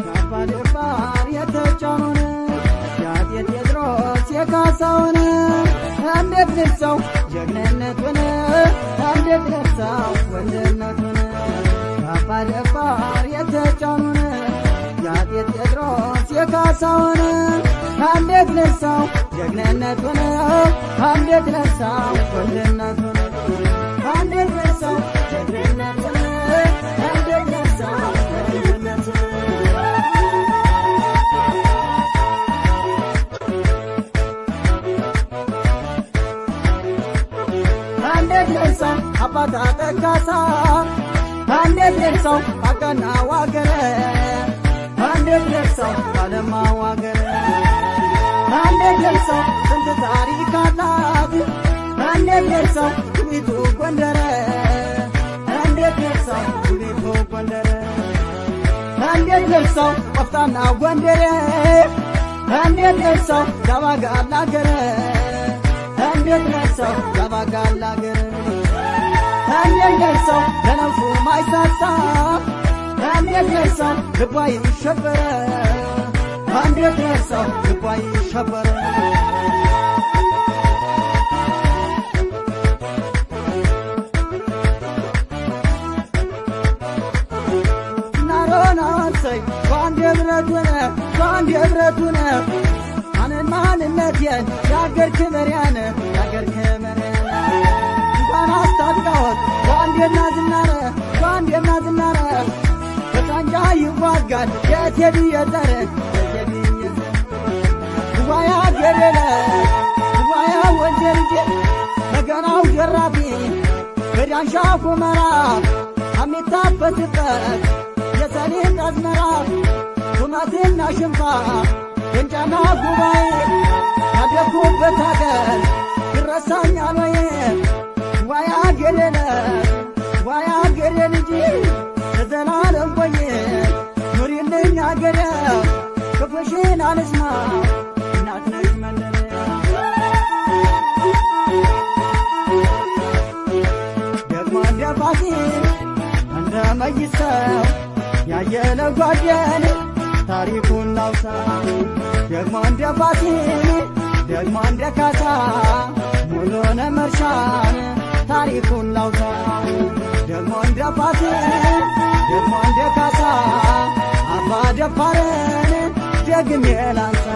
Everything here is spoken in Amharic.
ካባደባር የተጫኑን ያጤ ቴዎድሮስ የካሳውን እንዴት ልርሳው ጀግንነቱን እንዴት ልርሳው ወንድነቱን ካባደባር የተጫኑን ያጤ ቴዎድሮስ የካሳውን እንዴት ልርሳው ጀግንነቱን እንዴት ልርሳው ወንድነቱን እንዴት ልርሳው ጀግንነቱን እንዴት ልርሳው ወንድነቱን እንዴት ልርሳው አባታ ተካሳ እንዴት ልርሳው አቀና ዋገረ እንዴት ልርሳው አለማ ዋገረ እንዴት ልርሳው ስንት ታሪክ አላት እንዴት ልርሳው ውቢቱ ጎንደር እንዴት ልርሳው ውቢቱ ጎንደር እንዴት ልርሳው ቆፍጣና ጎንደር እንዴት ልርሳው ዳባጋላ አገር እንዴት ልርሳው ዳባጋላ አገር እንዴት ልርሳው ለነፍሱ ማይሳሳ እንዴት ልርሳው ልቧ ይሸበረ እንዴት ልርሳው ልቧ ይሸበረ ናሮናሰይ ባንዴ ብረቱነ አንን ማንነቴን የአገር ክብሬን የአገር ክብሬን እንኳን አስታጥቃወት ባንዴና ዝናረ በሳንጃ ይዋጋል የቴዲ የዘር ዋያ ገደለ ዋያ ወንጀልጄ በገናው ጀራፊ በዳንሻ ሁመራ አሚታበትበት የሰሌን አዝመራ ቁመቴና ሽንፋ የንጫና ጉባኤ ያደኩበት አገር ይረሳኛል ወይ ዋያ ገደለ ዋያ ገደል እንጂ ለዘላለም ቆየ ኑሪልኝ አገሬ ክፉሽን አልስማ እናት ነሽ መንደሬ ደግሞ እንደ ፋሲል እንደ መይሰው ያየለ ጓዴን ታሪኩን ላውሳ ደግሞ እንደ ፋሲል ደግሞ እንደ ካሳ ሙሉነ መርሻን ታሪኩን ላውሳ ደግሞ እንደ ፋሲል ደግሞ እንደ ካሳ አባ ደፋርን ደግሜ ላንሳ